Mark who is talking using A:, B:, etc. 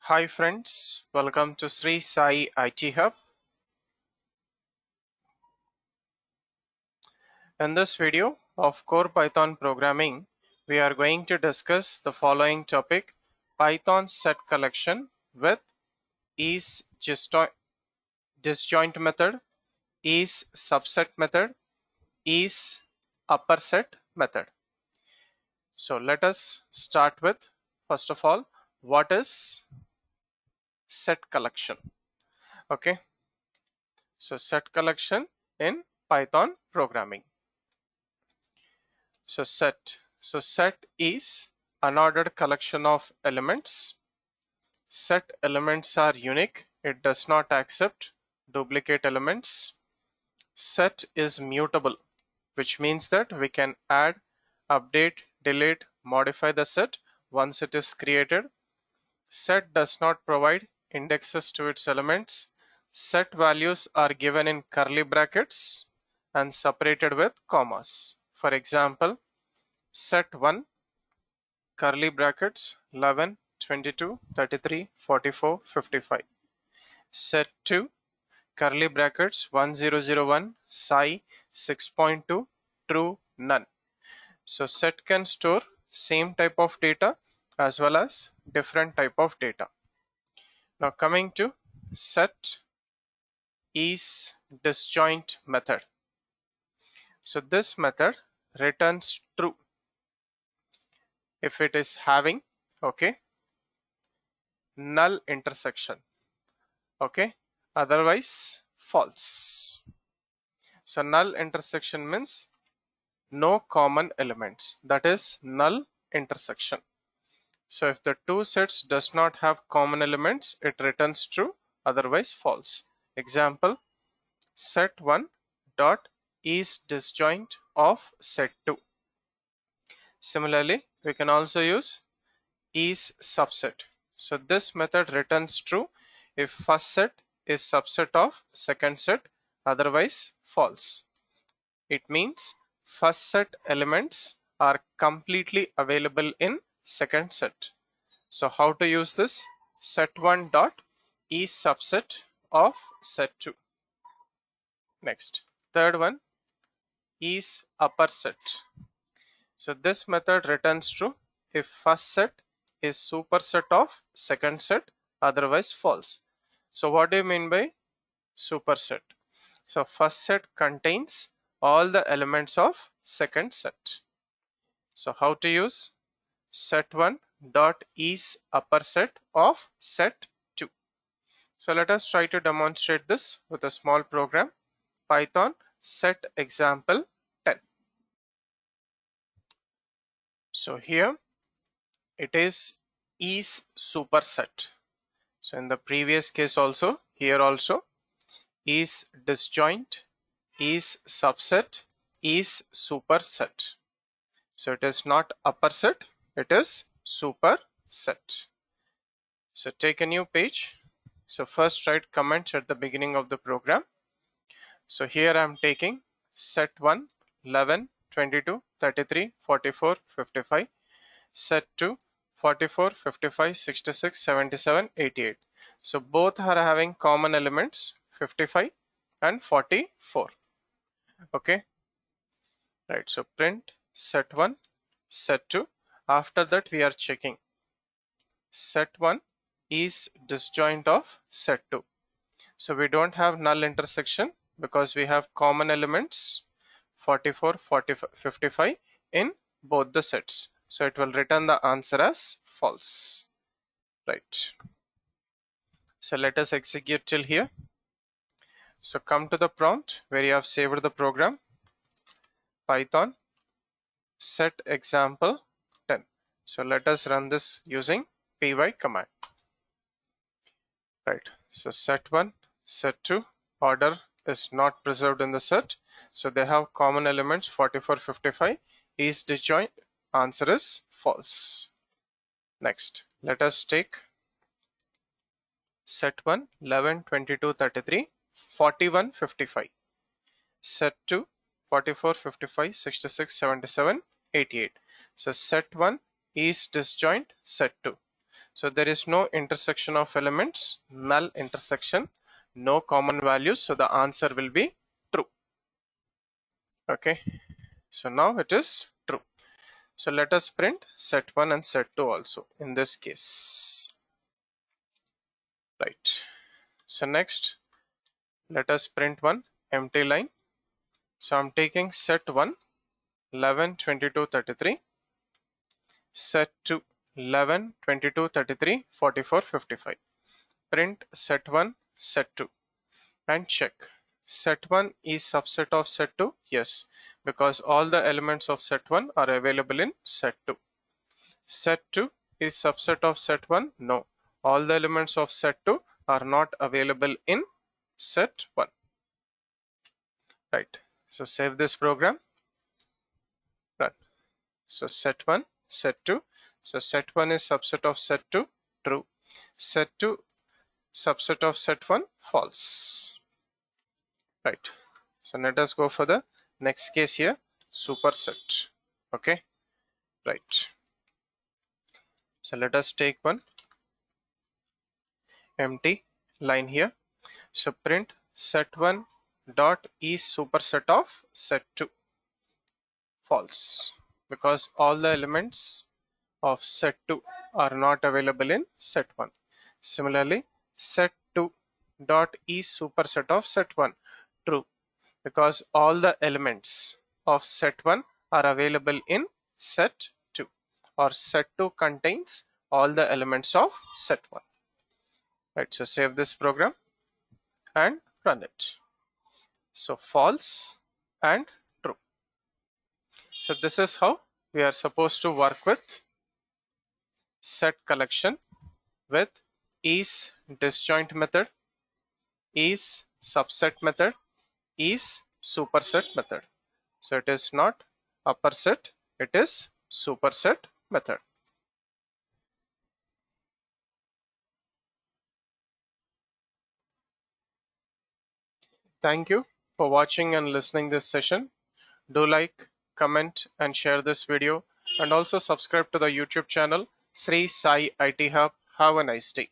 A: Hi friends, welcome to SriSai IT Hub. In this video of Core Python Programming, we are going to discuss the following topic: Python set collection with isdisjoint method, issubset method, isUpperset method. So let us start with, first of all, what is set collection? Okay, so set collection in Python programming. So set is unordered collection of elements. Set elements are unique. It does not accept duplicate elements. Set is mutable, which means that we can add, update, delete, modify the set once it is created. Set does not provide indexes to its elements. Set values are given in curly brackets and separated with commas. For example, set1 curly brackets 11, 22, 33, 44, 55. Set2 curly brackets 1001 psi 6.2 true none. So set can store same type of data as well as different type of data. Now coming to set isdisjoint method. So this method returns true if it is having null intersection, otherwise false. So null intersection means no common elements, that is null intersection. So if the two sets does not have common elements, it returns true, otherwise false. Example, set1 dot is disjoint of set2. Similarly, we can also use isSubset. So this method returns true if first set is subset of second set, otherwise false. It means first set elements are completely available in second set. So how to use this? Set1 dot isSubset of set2. Next, third one is isUpperset. So this method returns true if first set is superset of second set, otherwise false. So what do you mean by superset? So first set contains all the elements of second set. So how to use? Set1 dot isUpperset of set2. So let us try to demonstrate this with a small program. Python set example 10. So here it is superset. So in the previous case also, here also, is disjoint, is subset, is superset. So it is not upper set, it is superset. So take a new page. So first write comments at the beginning of the program. So here I am taking set1 11, 22, 33, 44, 55, set2 44, 55, 66, 77, 88. So both are having common elements 55 and 44. Okay, right. So print set1, set2. After that we are checking set1 is disjoint of set2. So we don't have null intersection because we have common elements 44, 45, 55 in both the sets. So it will return the answer as false. Right. So let us execute till here. So come to the prompt where you have saved the program. Python set example 10. So let us run this using py command. Right. So set1, set2, order is not preserved in the set. So they have common elements 44, 55. Is disjoint. Answer is false. Next, let us take set1 11, 22, 33, 41, 55. Set2 44, 55, 66, 77, 88. So set1 is disjoint set2. So there is no intersection of elements, null intersection, no common values. So the answer will be true. Okay. So now it is true. So let us print set1 and set2 also in this case. Right. So next, let us print one empty line. So I'm taking set1 11, 22, 33, set2 11, 22, 33, 44, 55. Print set1, set2 and check. Set1 is subset of set2? Yes, because all the elements of set1 are available in set2. Set2 is subset of set1? No, all the elements of set2 are not available in set1. Right, so save this program, run. So set1, set2. So set1 is subset of set2, true. Set2 subset of set1, false. Right. So let us go for the next case here, superset. Okay. Right. So let us take one empty line here. So print set1 dot is superset of set2, false, because all the elements of set2 are not available in set1. Similarly, set2 dot is superset of set1, true, because all the elements of set1 are available in set2, or set2 contains all the elements of set1. Right, so save this program and run it. So false and true. So this is how we are supposed to work with set collection with isdisjoint method, issubset method, issuperset method. So it is not upper set, it is superset method. Thank you for watching and listening this session. Do like, comment and share this video, and also subscribe to the YouTube channel Sri Sai IT Hub. Have a nice day.